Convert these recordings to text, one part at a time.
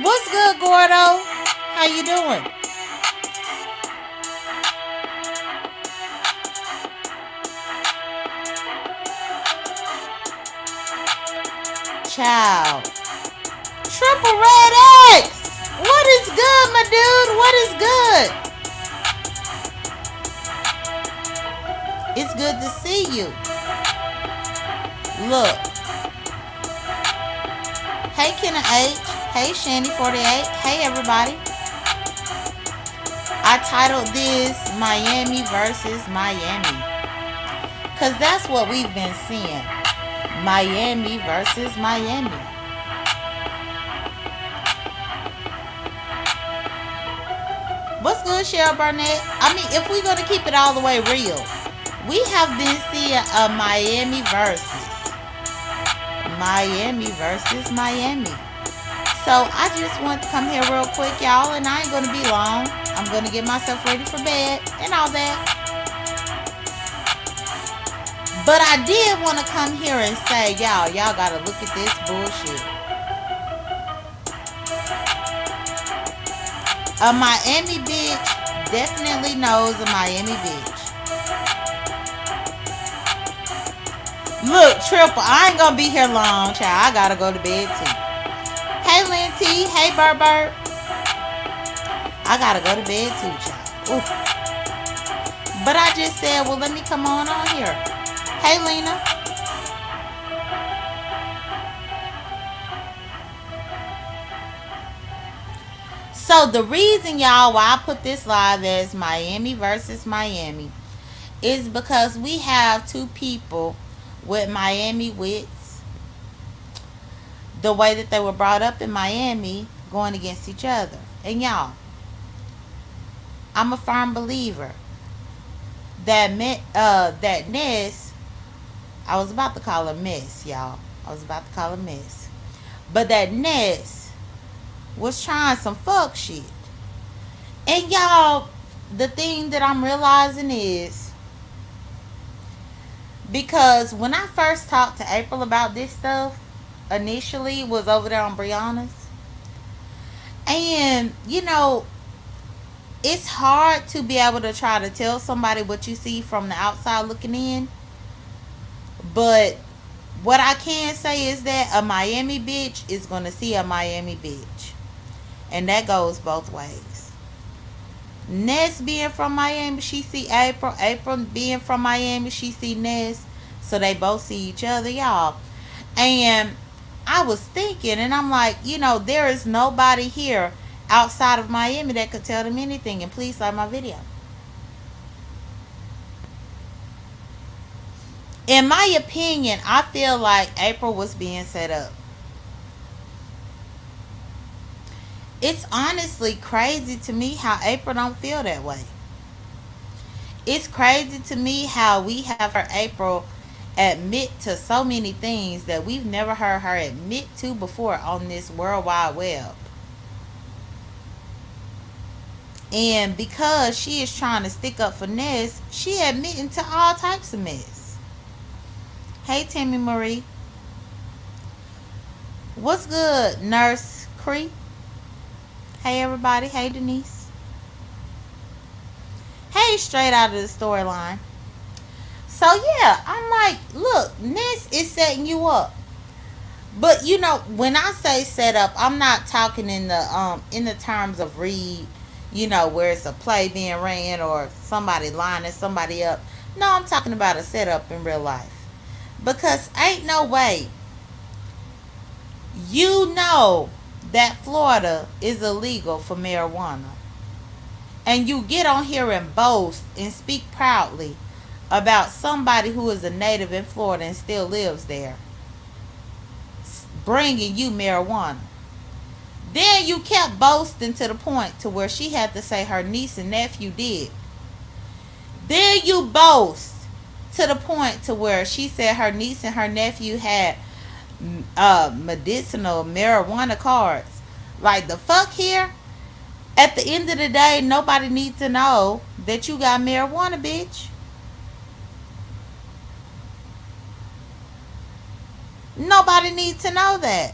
What's good, Gordo? How you doing? Child. Triple Red X! What is good, my dude? What is good? It's good to see you. Look. Hey, Kenna H. Hey, Shanny48. Hey, everybody. I titled this Miami versus Miami. Because that's what we've been seeing. Miami versus Miami. What's good, Cheryl Burnett? I mean, if we're going to keep it all the way real, we have been seeing a Miami versus Miami. So I just want to come here real quick, y'all, and I ain't going to be long. I'm going to get myself ready for bed and all that. But I did want to come here and say, y'all got to look at this bullshit. A Miami bitch definitely knows a Miami bitch. Look, Triple, I ain't gonna be here long, child. I gotta go to bed too. Hey, Lynn T. Hey, Bird. I gotta go to bed too, child. Ooh. But I just said, well, let me come on here. Hey, Lena. So the reason, y'all, why I put this live as Miami versus Miami is because we have two people with Miami wits, the way that they were brought up in Miami, going against each other. And y'all, I'm a firm believer that that Ness, I was about to call her Miss, y'all. I was about to call her Miss. But that Ness was trying some fuck shit. And y'all, the thing that I'm realizing is, because when I first talked to April about this stuff, initially was over there on Brianna's. And, it's hard to be able to try to tell somebody what you see from the outside looking in. But what I can say is that a Miami bitch is going to see a Miami bitch. And that goes both ways. Ness being from Miami, she see April. April being from Miami, she see Ness. So they both see each other, y'all. And I was thinking, and I'm like, there is nobody here outside of Miami that could tell them anything. And please like my video. In my opinion, I feel like April was being set up. It's honestly crazy to me how April don't feel that way. It's crazy to me how we have heard April admit to so many things that we've never heard her admit to before on this World Wide Web. And because she is trying to stick up for Ness, she admitting to all types of mess. Hey, Tammy Marie. What's good, Nurse Cree? Hey, everybody. Hey, Denise. Hey, straight out of the storyline. So, yeah, I'm like, look, Ness is setting you up. But, when I say set up, I'm not talking in the terms of read, where it's a play being ran or somebody lining somebody up. No, I'm talking about a setup in real life. Because ain't no way that Florida is illegal for marijuana. And you get on here and boast and speak proudly about somebody who is a native in Florida and still lives there, bringing you marijuana. Then you kept boasting to the point to where she had to say her niece and nephew did. Then you boast to the point to where she said her niece and her nephew had medicinal marijuana cards. Like, the fuck here? At the end of the day, nobody needs to know that you got marijuana, bitch. Nobody needs to know that.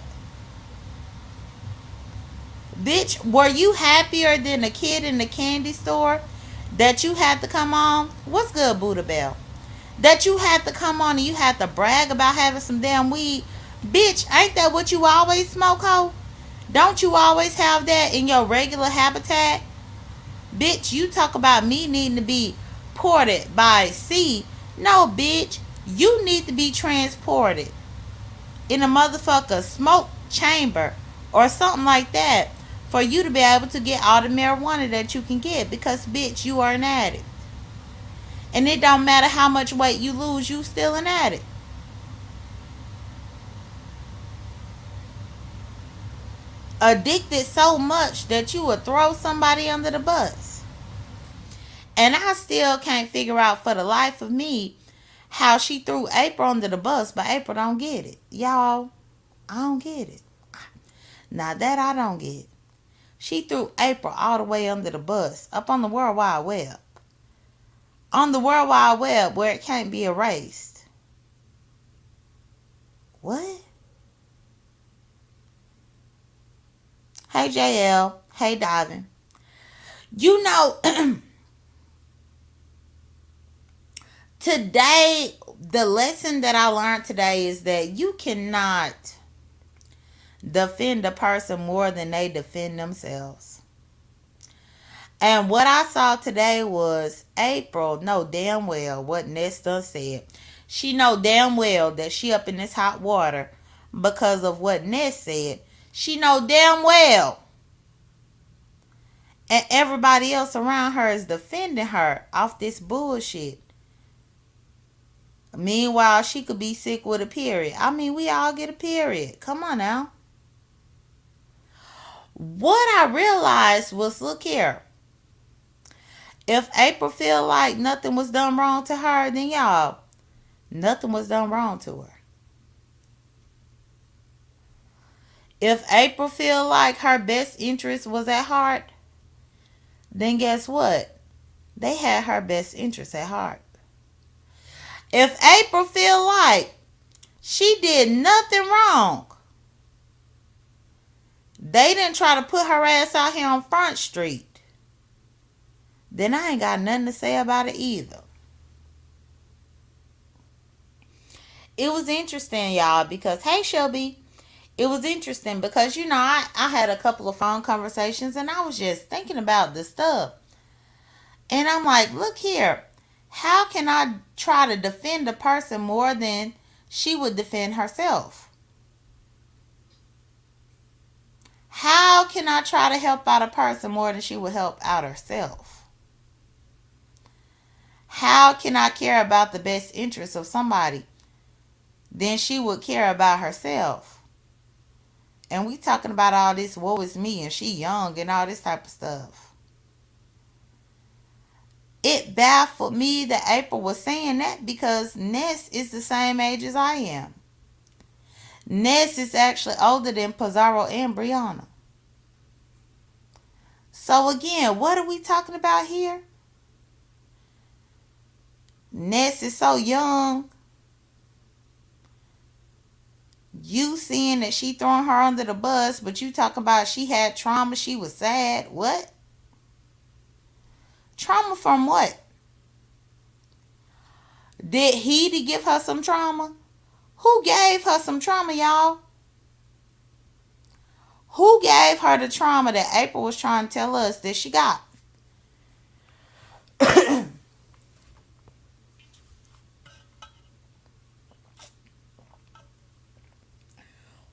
Bitch, were you happier than a kid in the candy store that you had to come on? What's good, Buddha Bell? That you had to come on and you had to brag about having some damn weed. Bitch, ain't that what you always smoke, ho? Don't you always have that in your regular habitat? Bitch, you talk about me needing to be ported by sea. No, bitch, you need to be transported in a motherfucker smoke chamber or something like that for you to be able to get all the marijuana that you can get because, bitch, you are an addict. And it don't matter how much weight you lose, you still an addict. Addicted so much that you would throw somebody under the bus. And I still can't figure out for the life of me how she threw April under the bus, but April don't get it. Y'all, I don't get it. Now that I don't get. She threw April all the way under the bus, up on the World Wide Web. On the World Wide Web where it can't be erased. What? Hey JL. Hey Diving. You know, today, the lesson that I learned today is that you cannot defend a person more than they defend themselves. And what I saw today was April know damn well what Ness done said. She know damn well that she up in this hot water because of what Ness said. She know damn well. And everybody else around her is defending her off this bullshit. Meanwhile, she could be sick with a period. I mean, we all get a period. Come on now. What I realized was, look here. If April feel like nothing was done wrong to her, then y'all, nothing was done wrong to her. If April feel like her best interest was at heart, then guess what? They had her best interest at heart. If April feel like she did nothing wrong, they didn't try to put her ass out here on Front Street, then I ain't got nothing to say about it either. It was interesting, y'all, because, hey, Shelby, it was interesting because, you know, I had a couple of phone conversations and I was just thinking about this stuff. And I'm like, look here, how can I try to defend a person more than she would defend herself? How can I try to help out a person more than she would help out herself? How can I care about the best interests of somebody than she would care about herself? And we talking about all this, woe is me, and she young and all this type of stuff. It baffled me that April was saying that because Ness is the same age as I am. Ness is actually older than Pizarro and Brianna. So again, what are we talking about here? Ness is so young. You seeing that she throwing her under the bus, but you talking about she had trauma, she was sad. What? Trauma from what? Did he give her some trauma? Who gave her some trauma, y'all? Who gave her the trauma that April was trying to tell us that she got?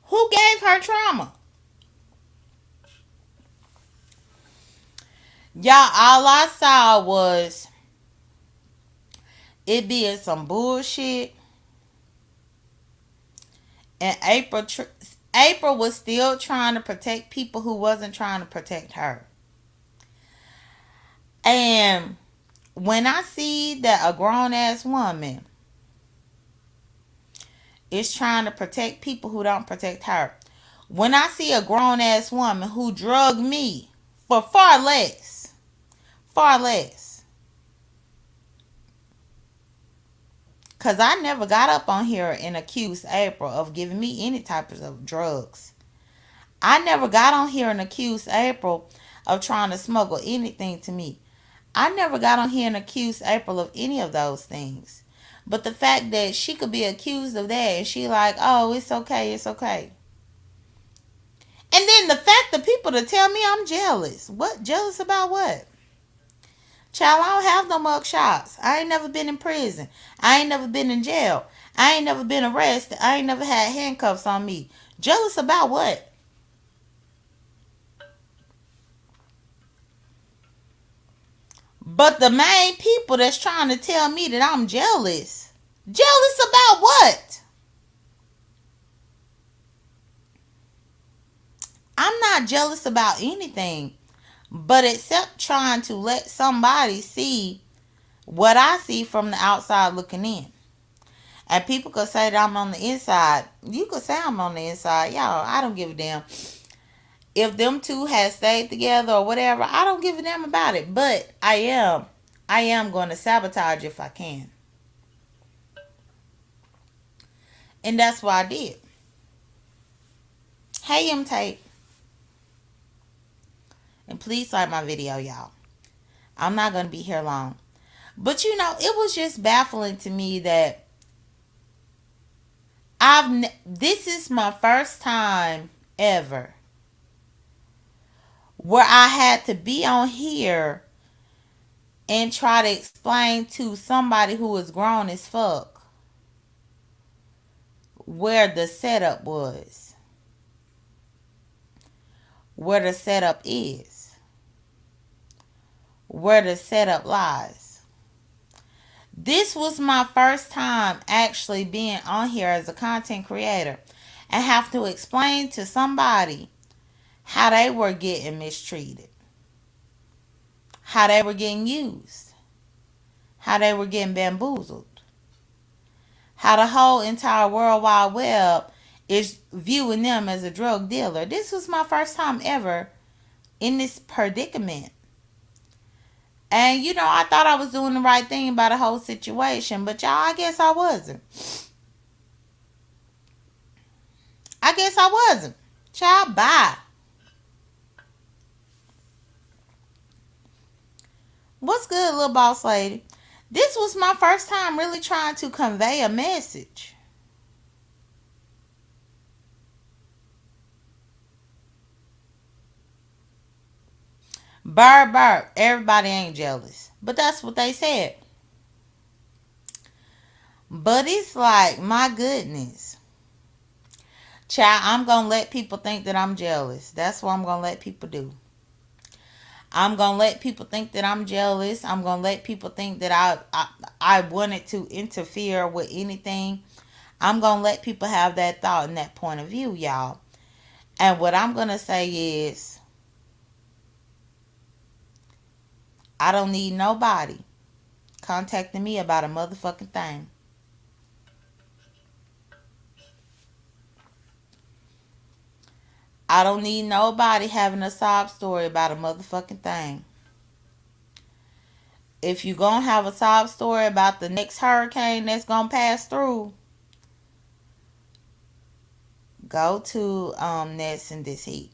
Who gave her trauma? Y'all, all I saw was it being some bullshit. And April was still trying to protect people who wasn't trying to protect her. And when I see that a grown ass woman is trying to protect people who don't protect her, when I see a grown ass woman who drugged me for far less, because I never got up on here and accused April of giving me any types of drugs. I never got on here and accused April of trying to smuggle anything to me. I never got on here and accused April of any of those things. But the fact that she could be accused of that and she like, oh, it's okay, it's okay. And then the fact that people to tell me I'm jealous. What? Jealous about what? Child, I don't have no mug shots. I ain't never been in prison. I ain't never been in jail. I ain't never been arrested. I ain't never had handcuffs on me. Jealous about what? But the main people that's trying to tell me that I'm jealous. Jealous about what? I'm not jealous about anything. But except trying to let somebody see what I see from the outside looking in. And people could say that I'm on the inside. You could say I'm on the inside. Y'all, I don't give a damn. If them two had stayed together or whatever, I don't give a damn about it. But I am going to sabotage if I can. And that's what I did. Hey, M Tape. And please like my video, y'all. I'm not going to be here long. But it was just baffling to me that this is my first time ever where I had to be on here and try to explain to somebody who is grown as fuck where the setup was, where the setup is, where the setup lies. This was my first time actually being on here as a content creator and have to explain to somebody how they were getting mistreated, how they were getting used, how they were getting bamboozled, how the whole entire World Wide Web is viewing them as a drug dealer. This was my first time ever in this predicament. And I thought I was doing the right thing by the whole situation, but y'all, I guess I wasn't. I guess I wasn't. Child, bye. What's good, little boss lady? This was my first time really trying to convey a message. Burr, burr. Everybody ain't jealous. But that's what they said. But it's like, my goodness. Child, I'm going to let people think that I'm jealous. That's what I'm going to let people do. I'm going to let people think that I'm jealous. I'm going to let people think that I wanted to interfere with anything. I'm going to let people have that thought and that point of view, y'all. And what I'm going to say is, I don't need nobody contacting me about a motherfucking thing. I don't need nobody having a sob story about a motherfucking thing. If you gonna have a sob story about the next hurricane that's gonna pass through, go to Ness in this heat.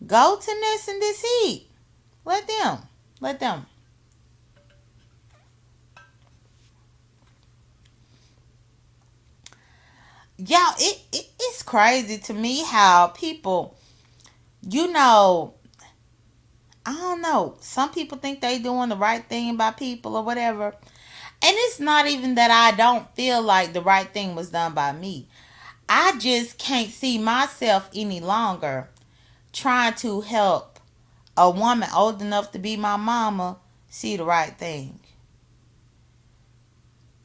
Go to Ness in this heat. Let them. Let them. Y'all, it's crazy to me how people, I don't know. Some people think they doing the right thing by people or whatever. And it's not even that I don't feel like the right thing was done by me. I just can't see myself any longer trying to help a woman old enough to be my mama see the right thing.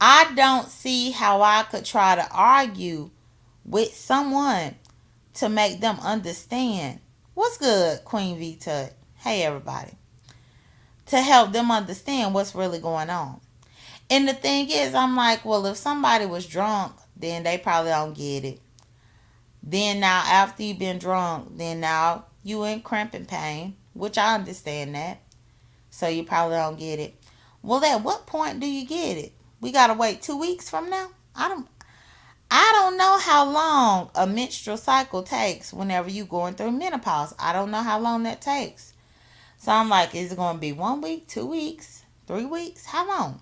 I don't see how I could try to argue with someone to make them understand. What's good, Queen V Tut? Hey, everybody. To help them understand what's really going on. And the thing is, I'm like, well, if somebody was drunk, then they probably don't get it. Then now, after you've been drunk, then now you in cramping pain, which I understand that. So you probably don't get it. Well, at what point do you get it? We gotta wait 2 weeks from now? I don't know how long a menstrual cycle takes whenever you going through menopause. I don't know how long that takes. So I'm like, is it going to be 1 week, 2 weeks, 3 weeks? How long?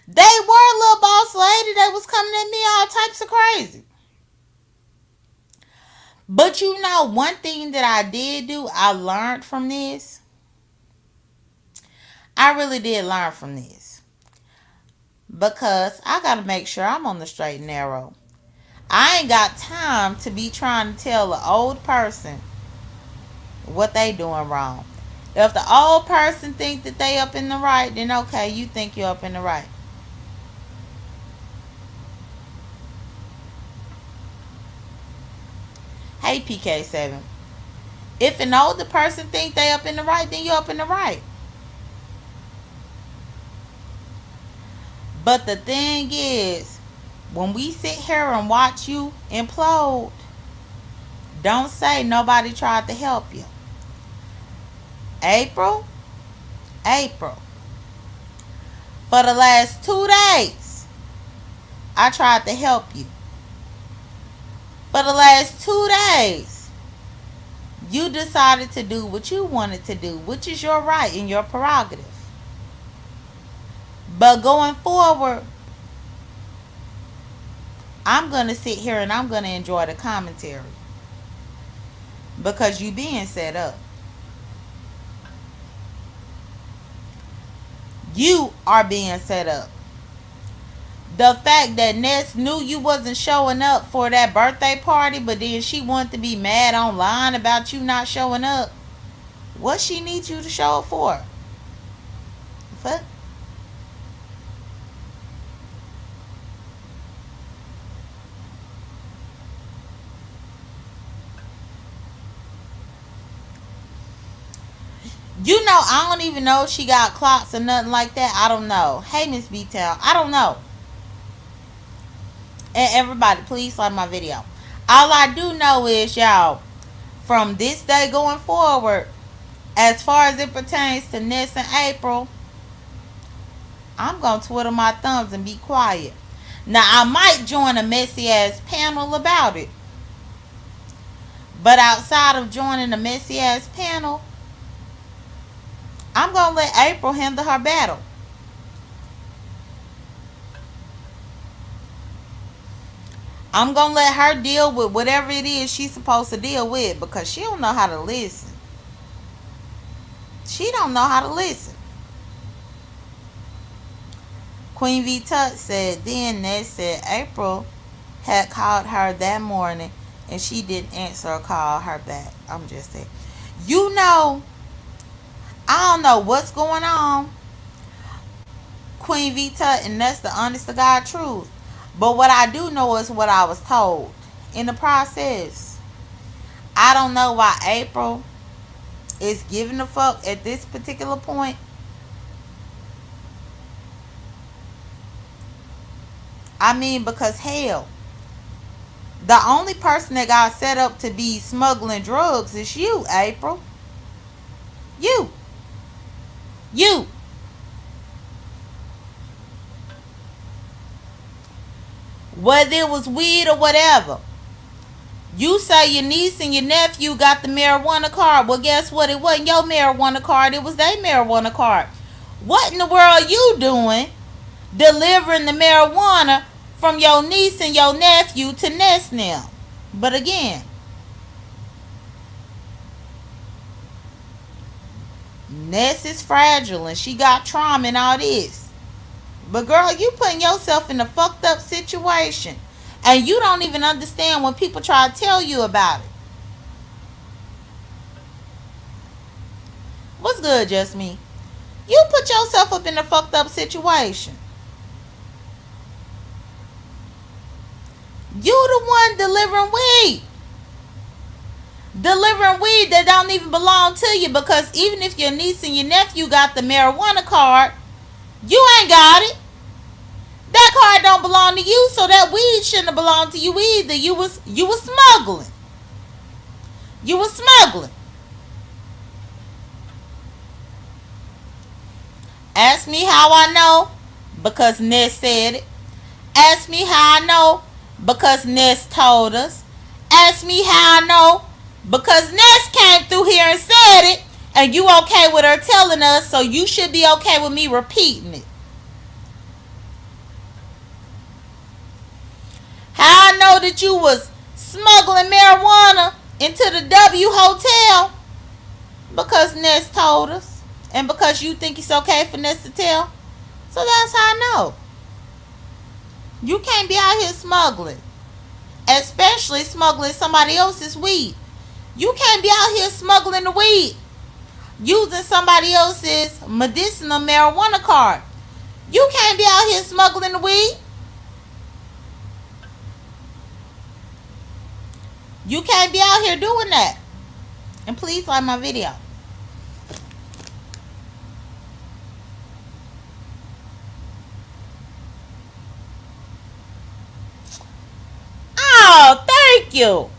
They were a little boss lady. They was coming at me all types of crazy. But you know, one thing that I did do, I learned from this. I really did learn from this. Because I got to make sure I'm on the straight and narrow. I ain't got time to be trying to tell an old person what they doing wrong. If the old person think that they up in the right, then okay, you think you're up in the right. Hey PK7. If an older person think they up in the right, then you're up in the right. But the thing is, when we sit here and watch you implode, don't say nobody tried to help you. April, April. For the last 2 days, I tried to help you. For the last 2 days, you decided to do what you wanted to do, which is your right and your prerogative. But going forward, I'm going to sit here and I'm going to enjoy the commentary. Because you being set up. You are being set up. The fact that Ness knew you wasn't showing up for that birthday party, but then she wanted to be mad online about you not showing up. What she needs you to show up for? What? You know, I don't even know if she got clocks or nothing like that. I don't know. Hey, Miss B-Town. I don't know. And everybody, please like my video. All I do know is, y'all, from this day going forward, as far as it pertains to Ness and April, I'm going to twiddle my thumbs and be quiet. Now, I might join a messy ass panel about it. But outside of joining a messy ass panel, I'm going to let April handle her battle. I'm going to let her deal with whatever it is she's supposed to deal with, because she don't know how to listen. She don't know how to listen. Queen V Tut said, then Ness said April had called her that morning and she didn't answer or call her back. I'm just saying. You know, I don't know what's going on, Queen V Tut, and that's the honest to God truth. But what I do know is what I was told in the process. I don't know why April is giving a fuck at this particular point. I mean, because hell, the only person that got set up to be smuggling drugs is you, April. You. You. Whether it was weed or whatever. You say your niece and your nephew got the marijuana card. Well, guess what? It wasn't your marijuana card. It was their marijuana card. What in the world are you doing delivering the marijuana from your niece and your nephew to Ness now? But again, Ness is fragile and she got trauma and all this. But girl, you putting yourself in a fucked up situation. And you don't even understand when people try to tell you about it. What's good, just me? You put yourself up in a fucked up situation. You the one delivering weed. Delivering weed that don't even belong to you, because even if your niece and your nephew got the marijuana card, you ain't got it. That card don't belong to you, so that weed shouldn't have belonged to you either. You was smuggling. You was smuggling. Ask me how I know, because Ness said it. Ask me how I know, because Ness told us. Ask me how I know, because Ness came through here and said it, and you okay with her telling us, so you should be okay with me repeating it. How I know that you was smuggling marijuana into the W Hotel? Because Ness told us. And because you think it's okay for Ness to tell. So that's how I know. You can't be out here smuggling. Especially smuggling somebody else's weed. You can't be out here smuggling the weed using somebody else's medicinal marijuana card. You can't be out here smuggling the weed. You can't be out here doing that. And please like my video. Oh, thank you.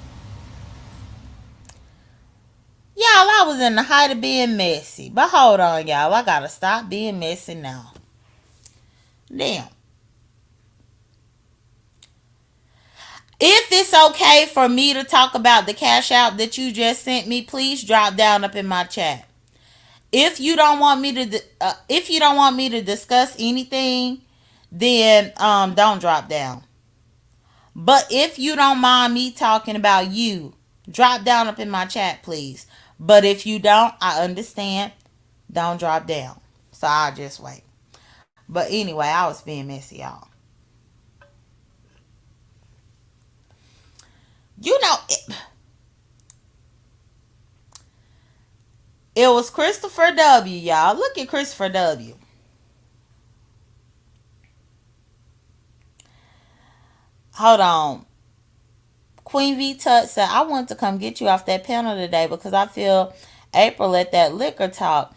Y'all, I was in the height of being messy. But hold on, y'all. I gotta stop being messy now. Damn. If it's okay for me to talk about the cash out that you just sent me, please drop down up in my chat. If you don't want me to discuss anything, then don't drop down. But if you don't mind me talking about you, drop down up in my chat, please. But if you don't, I understand. Don't drop down. So I'll just wait. But anyway, I was being messy, y'all. You know, it was Christopher W, y'all. Look at Christopher W. Hold on. Queen V Tut said, I want to come get you off that panel today because I feel April at that liquor talk.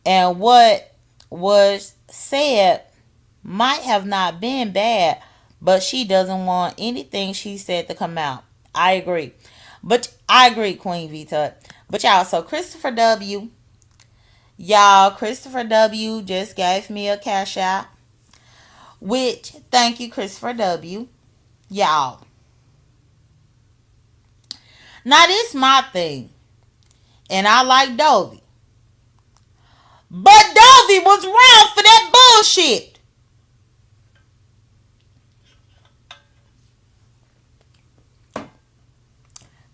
And what was said might have not been bad, but she doesn't want anything she said to come out. I agree. But I agree, Queen V Tut. But y'all, so Christopher W. Y'all, Christopher W. just gave me a cash out. Which, thank you, Christopher W. Y'all. Now, this my thing. And I like Dovey. But Dovey was wrong for that bullshit.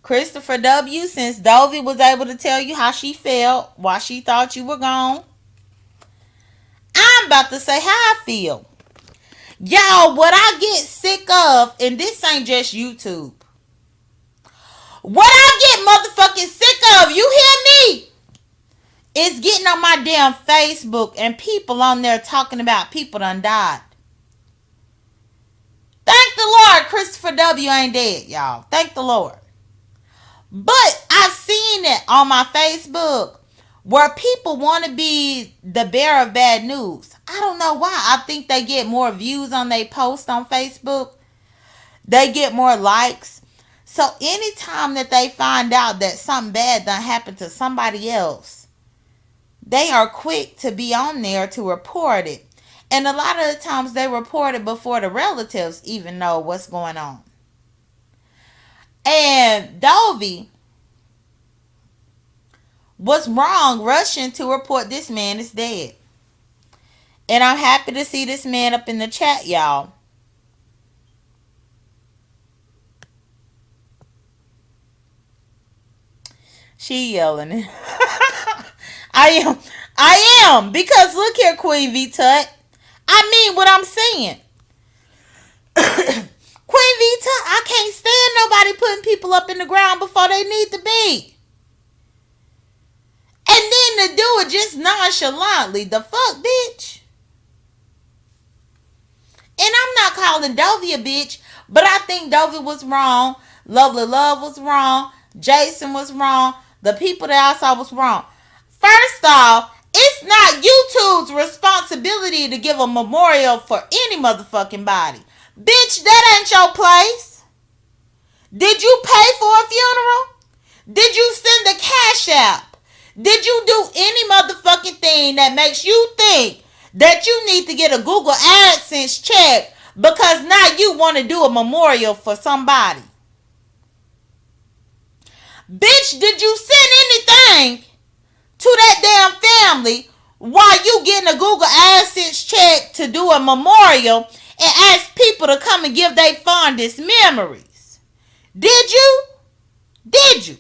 Christopher W., since Dovey was able to tell you how she felt while she thought you were gone, I'm about to say how I feel. Y'all, what I get sick of, and this ain't just YouTube. What I get motherfucking sick of, you hear me? Is getting on my damn Facebook and people on there talking about people done died. Thank the Lord Christopher W. ain't dead, y'all. Thank the Lord. But I've seen it on my Facebook where people want to be the bearer of bad news. I don't know why. I think they get more views on their post on Facebook. They get more likes. So anytime that they find out that something bad done happened to somebody else, they are quick to be on there to report it. And a lot of the times they report it before the relatives even know what's going on. And Dovey was wrong rushing to report this man is dead. And I'm happy to see this man up in the chat, y'all. She yelling. I am. Because look here, Queen V Tut. I mean what I'm saying. Queen V Tut, I can't stand nobody putting people up in the ground before they need to be. And then to do it just nonchalantly. The fuck, bitch? And I'm not calling Dovey a bitch, but I think Dovey was wrong. Lovely Love was wrong. Jason was wrong. The people that I saw was wrong. First off, it's not YouTube's responsibility to give a memorial for any motherfucking body. Bitch, that ain't your place. Did you pay for a funeral? Did you send a cash app? Did you do any motherfucking thing that makes you think that you need to get a Google AdSense check because now you want to do a memorial for somebody. Bitch, did you send anything to that damn family while you getting a Google AdSense check to do a memorial and ask people to come and give their fondest memories? Did you? Did you?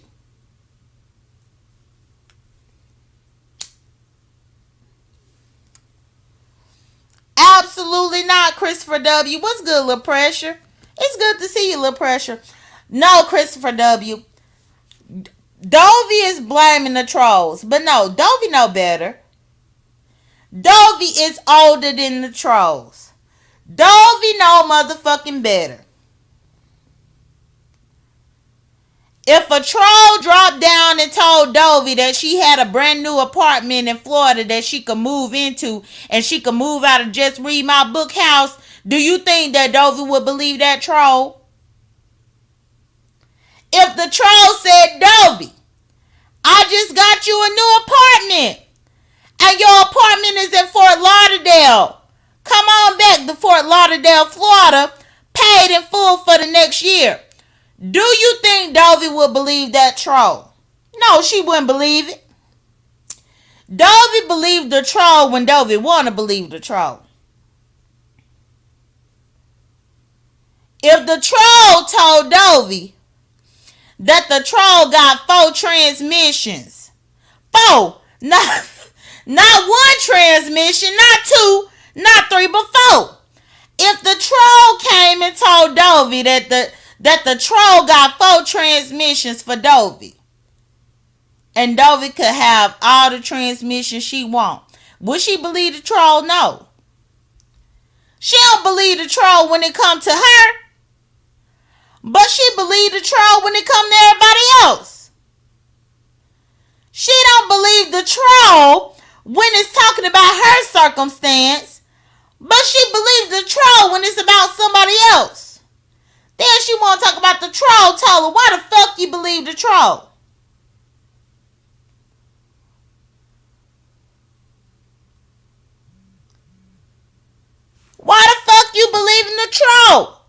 Absolutely not, Christopher W. What's good, Lil Pressure? It's good to see you, Lil Pressure. No, Christopher W. Dovey is blaming the trolls. But no, Dovey know better. Dovey is older than the trolls. Dovey know motherfucking better. If a troll dropped down and told Dovey that she had a brand new apartment in Florida that she could move into and she could move out of Just Read My Book house, do you think that Dovey would believe that troll? If the troll said, Dovey, I just got you a new apartment and your apartment is in Fort Lauderdale. Come on back to Fort Lauderdale, Florida, paid in full for the next year. Do you think Dovey would believe that troll? No, she wouldn't believe it. Dovey believed the troll when Dovey wanted to believe the troll. If the troll told Dovey that the troll got 4 transmissions, 4, not one transmission, not 2, not 3, but 4. If the troll came and told Dovey that the troll got 4 transmissions for Dovey, and Dovey could have all the transmissions she want, would she believe the troll? No. She don't believe the troll when it come to her, but she believe the troll when it come to everybody else. She don't believe the troll when it's talking about her circumstance, but she believes the troll when it's about somebody else. Then she want to talk about the troll told her. Why the fuck you believe the troll? Why the fuck you believe in the troll?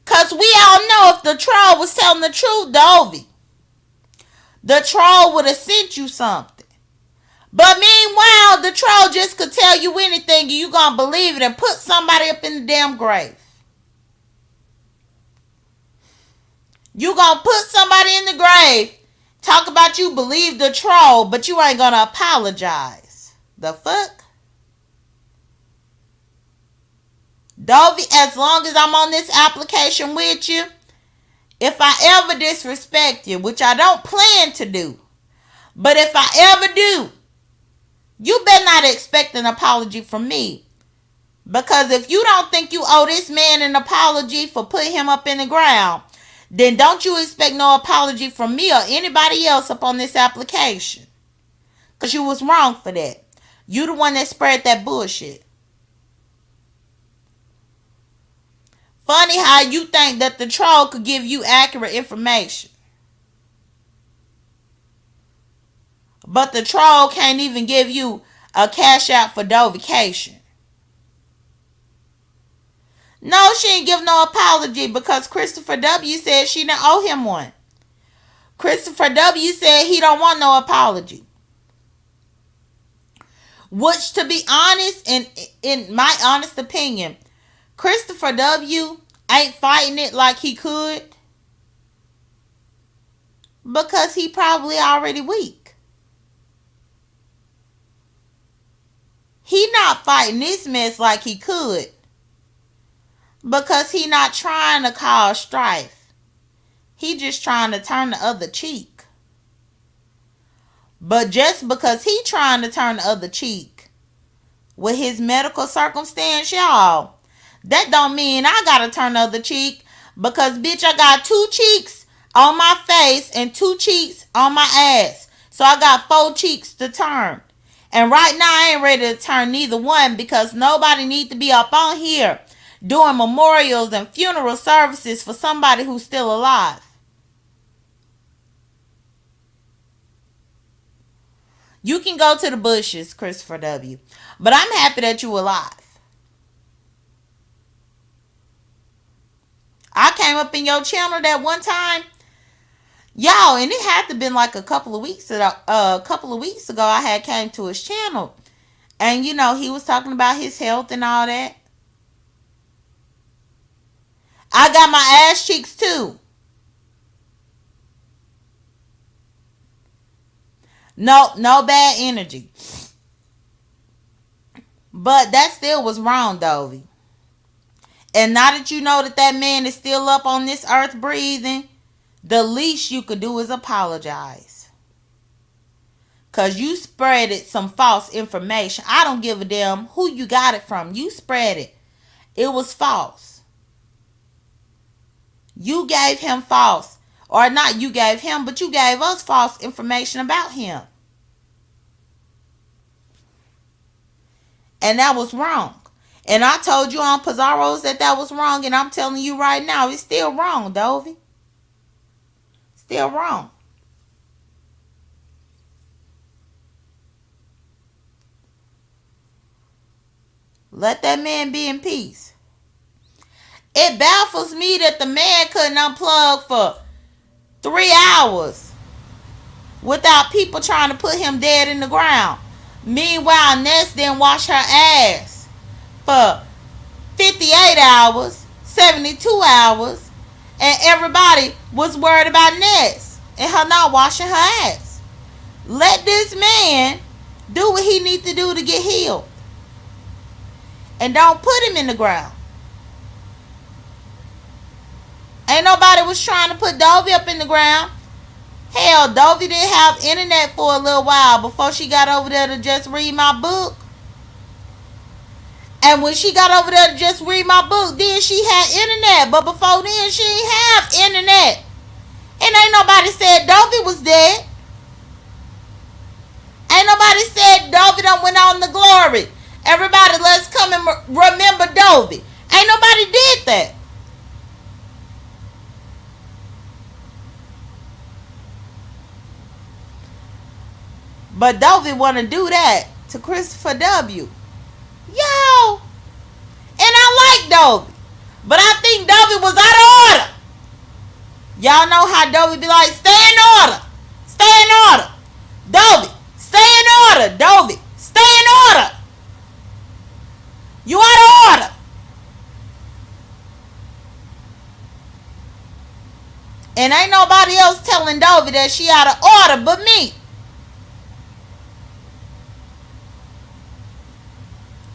Because we all know if the troll was telling the truth, Dovey, the troll would have sent you something. But meanwhile, the troll just could tell you anything and you gonna believe it and put somebody up in the damn grave. You gonna put somebody in the grave, talk about you believe the troll, but you ain't gonna apologize. The fuck? Dovey, as long as I'm on this application with you, if I ever disrespect you, which I don't plan to do, but if I ever do, you better not expect an apology from me. Because if you don't think you owe this man an apology for putting him up in the ground, then don't you expect no apology from me or anybody else up on this application. Because you was wrong for that. You the one that spread that bullshit. Funny how you think that the troll could give you accurate information. But the troll can't even give you a cash out for Dovication. No, she ain't give no apology because Christopher W. said she didn't owe him one. Christopher W. said he don't want no apology. Which, to be honest, in my honest opinion, Christopher W. ain't fighting it like he could because he probably already weak. He not fighting this mess like he could because he not trying to cause strife. He just trying to turn the other cheek. But just because he trying to turn the other cheek with his medical circumstance, y'all, that don't mean I gotta turn the other cheek because, bitch, I got 2 cheeks on my face and 2 cheeks on my ass. So I got 4 cheeks to turn. And right now I ain't ready to turn neither one because nobody need to be up on here doing memorials and funeral services for somebody who's still alive. You can go to the bushes, Christopher W. But I'm happy that you alive. I came up in your channel that one time, y'all, and it had to been like a couple of weeks ago. I had came to his channel, and he was talking about his health and all that. I got my ass cheeks too. No, no bad energy. But that still was wrong, Dovey. And now that you know that that man is still up on this earth breathing, the least you could do is apologize. Because you spreaded some false information. I don't give a damn who you got it from. You spread it. It was false. You gave him false. Or not you gave him, but you gave us false information about him. And that was wrong. And I told you on Pizarro's that was wrong. And I'm telling you right now, it's still wrong, Dovey. Still wrong. Let that man be in peace. It baffles me that the man couldn't unplug for 3 hours without people trying to put him dead in the ground. Meanwhile, Ness didn't wash her ass for 58 hours, 72 hours, and everybody was worried about Ness and her not washing her ass. Let this man do what he needs to do to get healed. And don't put him in the ground. Ain't nobody was trying to put Dovey up in the ground. Hell, Dovey didn't have internet for a little while before she got over there to just read my book. And when she got over there to just read my book, then she had internet. But before then, she didn't have internet. And ain't nobody said Dovey was dead. Ain't nobody said Dovey done went on to glory. Everybody, let's come and remember Dovey. Ain't nobody did that. But Dovey want to do that to Christopher W. Yo. And I like Dovey. But I think Dovey was out of order. Y'all know how Dovey be like, stay in order. Stay in order. Dovey, stay in order. Dovey, stay in order. You out of order. And ain't nobody else telling Dovey that she out of order but me.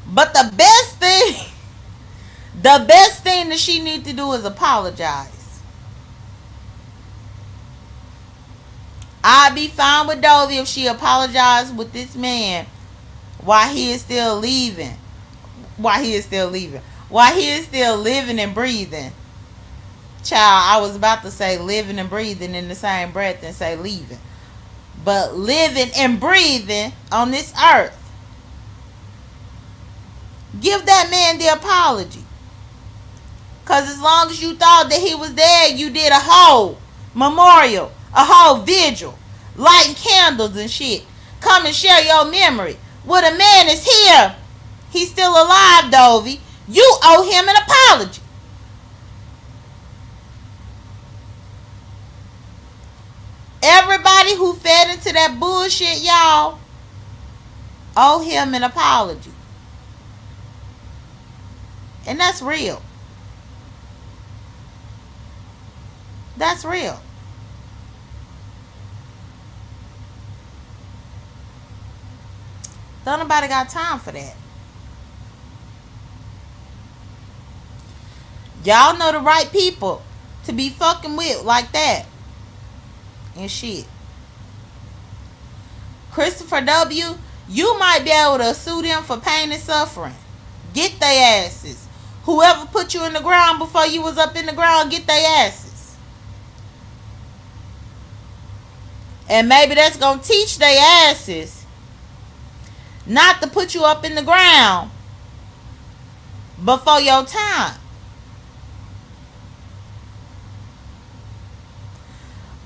But the best thing that she need to do is apologize. I'd be fine with Dovey if she apologized with this man while he is still leaving. While he is still leaving. While he is still living and breathing. Child, I was about to say living and breathing in the same breath and say leaving. But living and breathing on this earth. Give that man the apology. Because as long as you thought that he was dead, you did a whole memorial, a whole vigil, lighting candles and shit. Come and share your memory. Well, the man is here. He's still alive, Dovey. You owe him an apology. Everybody who fed into that bullshit, y'all, owe him an apology. And that's real. That's real. Don't nobody got time for that. Y'all know the right people to be fucking with like that. And shit. Christopher W., you might be able to sue them for pain and suffering. Get their asses. Whoever put you in the ground before you was up in the ground, get their asses. And maybe that's going to teach their asses not to put you up in the ground before your time.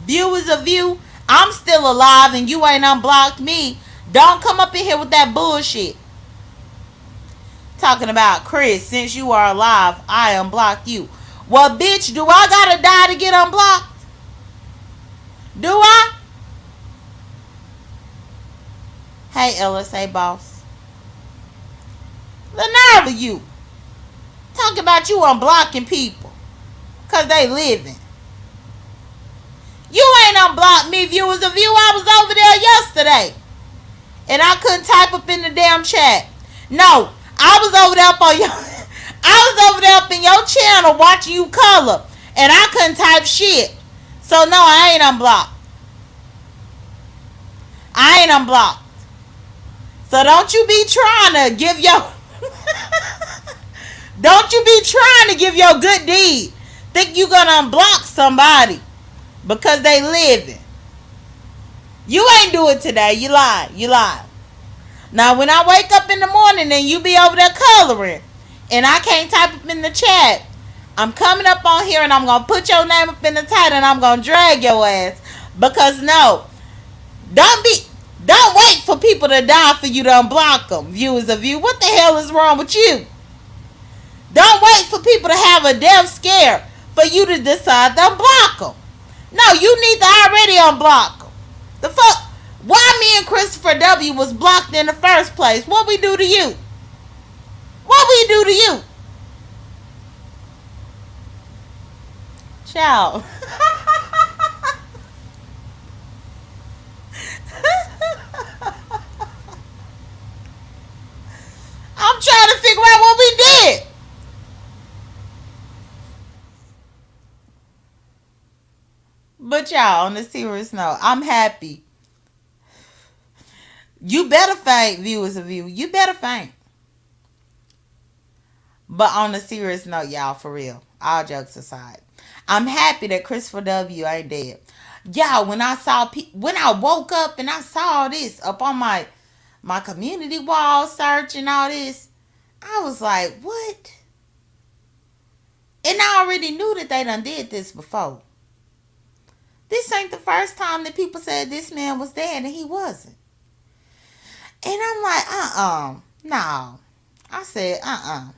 Viewers of you, I'm still alive and you ain't unblocked me. Don't come up in here with that bullshit. Talking about Chris, since you are alive, I unblock you. Well, bitch, do I gotta die to get unblocked? Do I? Hey, LSA boss. The nerve of you. Talking about you unblocking people. Because they living. You ain't unblocked me, viewers of you. I was over there yesterday. And I couldn't type up in the damn chat. No, I was over there up on your I was over there up in your channel watching you color. And I couldn't type shit. So no, I ain't unblocked. I ain't unblocked. So don't you be trying to give your don't you be trying to give your good deed. Think you gonna unblock somebody because they living. You ain't do it today. You lied. You lied. Now when I wake up in the morning and you be over there coloring and I can't type up in the chat, I'm coming up on here and I'm gonna put your name up in the title and I'm gonna drag your ass. Because no, don't wait for people to die for you to unblock them. Viewers of you, what the hell is wrong with you? Don't wait for people to have a death scare for you to decide to unblock them. No, you need to already unblock them. The fuck? Why me and Christopher W was blocked in the first place? What we do to you? What we do to you? Child. I'm trying to figure out what we did. But y'all, on a serious note, I'm happy. You better faint, viewers of you. You better faint. But on a serious note, y'all, for real, all jokes aside, I'm happy that Christopher W ain't dead. Y'all, when I woke up and I saw this up on my community wall search and all this, I was like, what? And I already knew that they done did this before. This ain't the first time that people said this man was dead and he wasn't. And I'm like, no. I said, I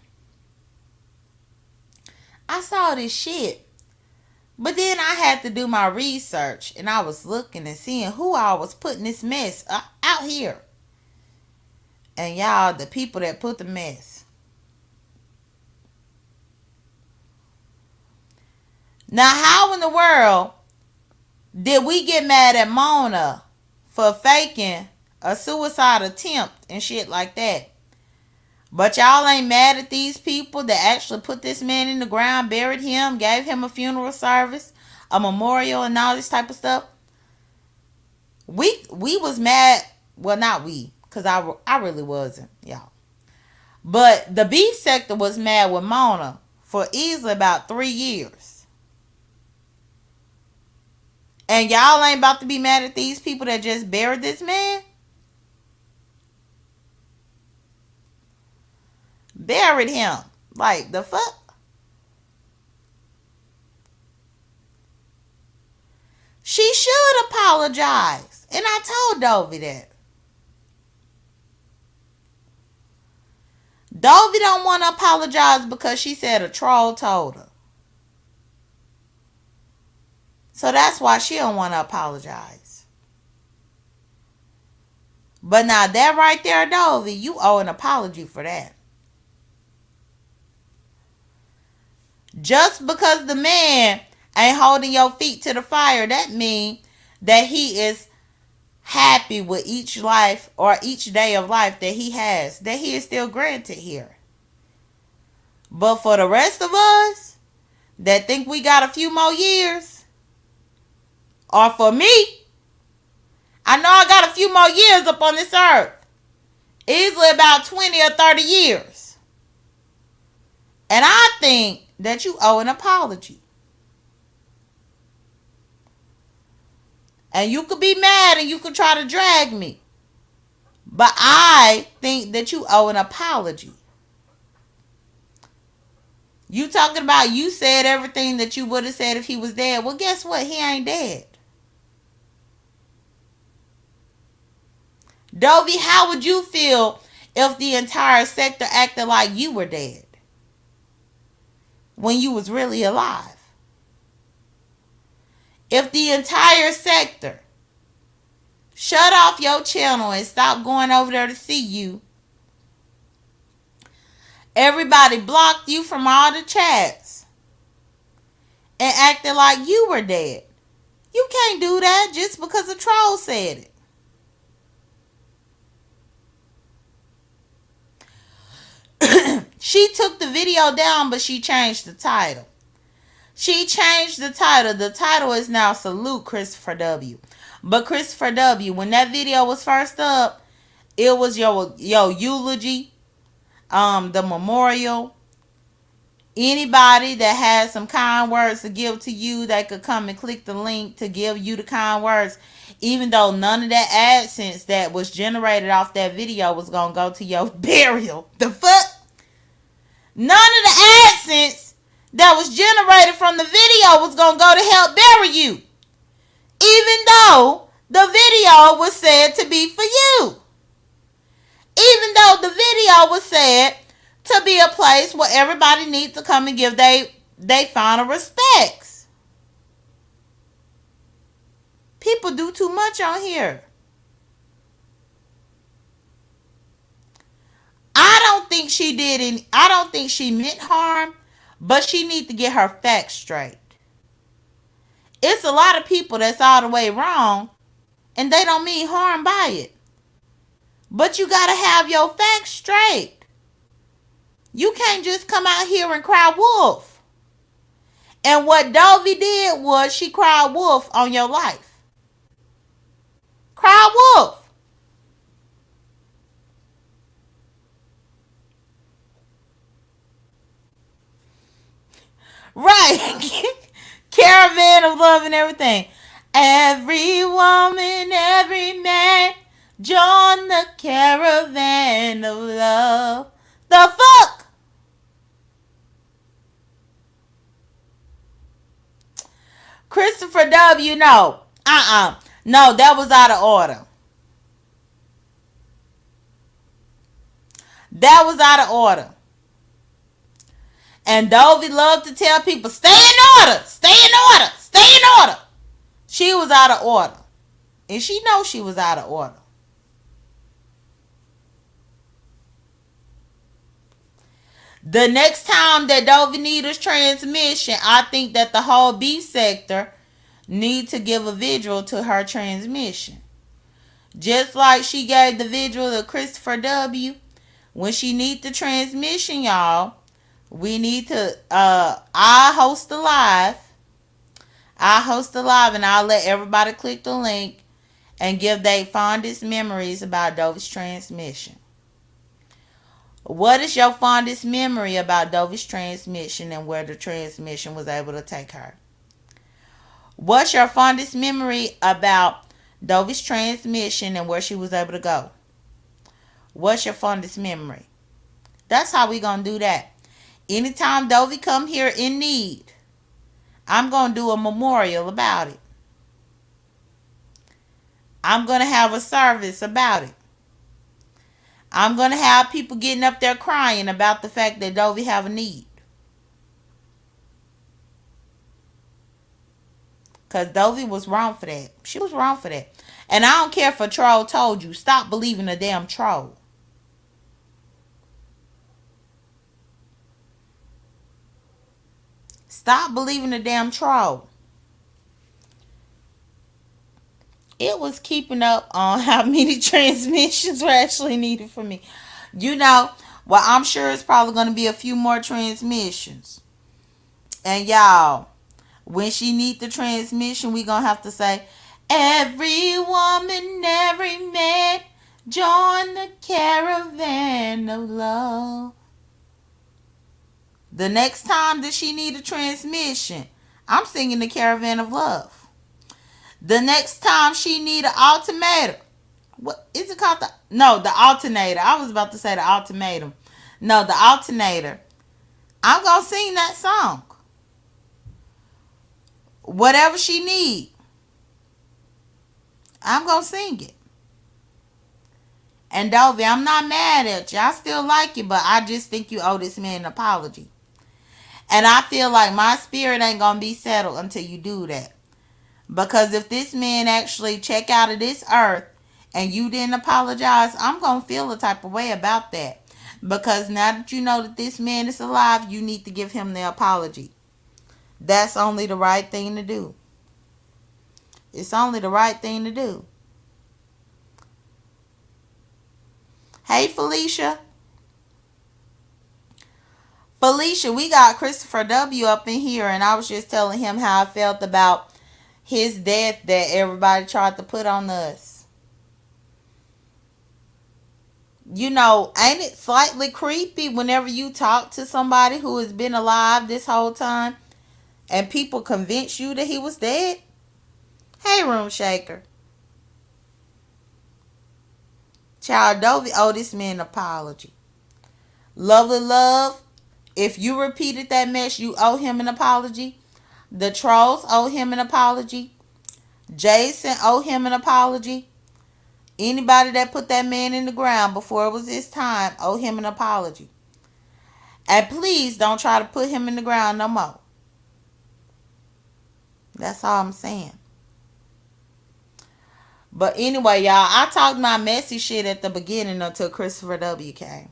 saw this shit. But then I had to do my research and I was looking and seeing who I was putting this mess out here. And y'all, the people that put the mess. Now, how in the world did we get mad at Mona for faking a suicide attempt and shit like that? But y'all ain't mad at these people that actually put this man in the ground, buried him, gave him a funeral service, a memorial, and all this type of stuff. We was mad. Well, not we, because I really wasn't, y'all. But the beef sector was mad with Mona for easily about 3 years. And y'all ain't about to be mad at these people that just buried this man? Buried him. Like, the fuck? She should apologize. And I told Dovey that. Dovey don't want to apologize because she said a troll told her. So that's why she don't want to apologize. But now that right there, Dovey, you owe an apology for that. Just because the man ain't holding your feet to the fire, that means that he is happy with each life or each day of life that he has, that he is still granted here. But for the rest of us that think we got a few more years, or for me, I know I got a few more years up on this earth, easily about 20 or 30 years. And I think that you owe an apology. And you could be mad and you could try to drag me. But I think that you owe an apology. You talking about you said everything that you would have said if he was dead. Well, guess what? He ain't dead. Dovey, how would you feel if the entire sector acted like you were dead when you was really alive? If the entire sector shut off your channel and stop going over there to see you, everybody blocked you from all the chats and acted like you were dead. You can't do that just because a troll said it. She took the video down, but she changed the title. She changed the title. The title is now Salute Christopher W. But Christopher W., when that video was first up, it was your eulogy, the memorial. Anybody that has some kind words to give to you, they could come and click the link to give you the kind words. Even though none of that AdSense that was generated off that video was going to go to your burial. The fuck? None of the AdSense that was generated from the video was going to go to help bury you. Even though the video was said to be for you. Even though the video was said to be a place where everybody needs to come and give they final respects. People do too much on here. I don't think she meant harm, but she needs to get her facts straight. It's a lot of people that's all the way wrong, and they don't mean harm by it. But you gotta have your facts straight. You can't just come out here and cry wolf. And what Dovey did was she cried wolf on your life. Cry wolf. Right. Caravan of love and everything. Every woman, every man, join the caravan of love. The fuck? Christopher W. No. No, that was out of order. That was out of order. And Dovey loved to tell people, stay in order, stay in order, stay in order. She was out of order. And she knows she was out of order. The next time that Dovey needs a transmission, I think that the whole B sector need to give a visual to her transmission. Just like she gave the visual to Christopher W. When she need the transmission, y'all, we need to I host a live and I'll let everybody click the link and give their fondest memories about Dovey's transmission. What is your fondest memory about Dovey's transmission and where the transmission was able to take her? What's your fondest memory about Dovey's transmission and where she was able to go? What's your fondest memory? That's how we gonna do that. Anytime Dovey come here in need, I'm going to do a memorial about it. I'm going to have a service about it. I'm going to have people getting up there crying about the fact that Dovey have a need. Because Dovey was wrong for that. She was wrong for that. And I don't care if a troll told you. Stop believing a damn troll. Stop believing a damn troll. It was keeping up on how many transmissions were actually needed for me. Well, I'm sure it's probably going to be a few more transmissions. And y'all, when she need the transmission, we going to have to say, every woman, every man, join the caravan of love. The next time that she need a transmission, I'm singing the caravan of love. The next time she need an alternator. What is it called? The alternator. I was about to say the ultimatum. No, the alternator. I'm going to sing that song. Whatever she need, I'm going to sing it. And Dovey, I'm not mad at you. I still like you, but I just think you owe this man an apology. And I feel like my spirit ain't gonna be settled until you do that. Because if this man actually check out of this earth and you didn't apologize, I'm gonna feel a type of way about that. Because now that you know that this man is alive, you need to give him the apology. That's only the right thing to do. It's only the right thing to do. Hey, Felicia. Felicia, we got Christopher W. up in here, and I was just telling him how I felt about his death that everybody tried to put on us. You know, ain't it slightly creepy whenever you talk to somebody who has been alive this whole time and people convince you that he was dead? Hey, Room Shaker. Child Dovey owe this man an apology. Lovely Love, if you repeated that mess, you owe him an apology. The trolls owe him an apology. Jason owe him an apology. Anybody that put that man in the ground before it was his time owe him an apology. And please don't try to put him in the ground no more. That's all I'm saying. But anyway, y'all, I talked my messy shit at the beginning until Christopher W. came.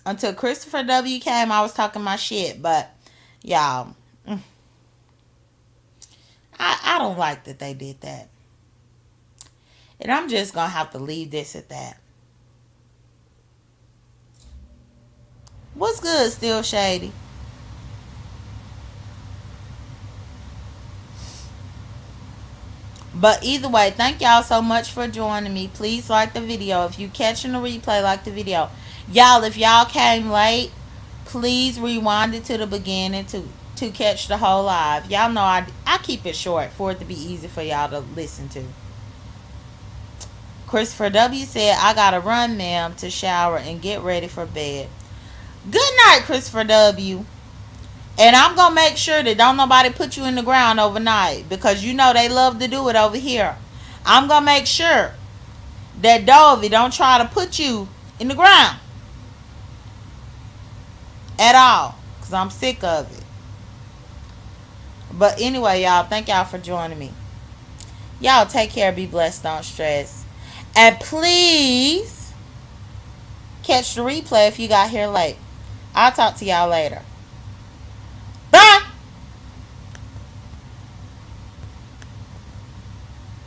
Until Christopher W. came, I was talking my shit. But, y'all, I don't like that they did that. And I'm just going to have to leave this at that. What's good, Still Shady? But either way, thank y'all so much for joining me. Please like the video. If you catching the replay, like the video. Y'all, if y'all came late, please rewind it to the beginning to catch the whole live. Y'all know I keep it short for it to be easy for y'all to listen to. Christopher W. said, I gotta run, ma'am, to shower and get ready for bed. Good night, Christopher W. And I'm going to make sure that don't nobody put you in the ground overnight. Because you know they love to do it over here. I'm going to make sure that Dovey don't try to put you in the ground. At all. Because I'm sick of it. But anyway, y'all. Thank y'all for joining me. Y'all take care. Be blessed. Don't stress. And please catch the replay if you got here late. I'll talk to y'all later.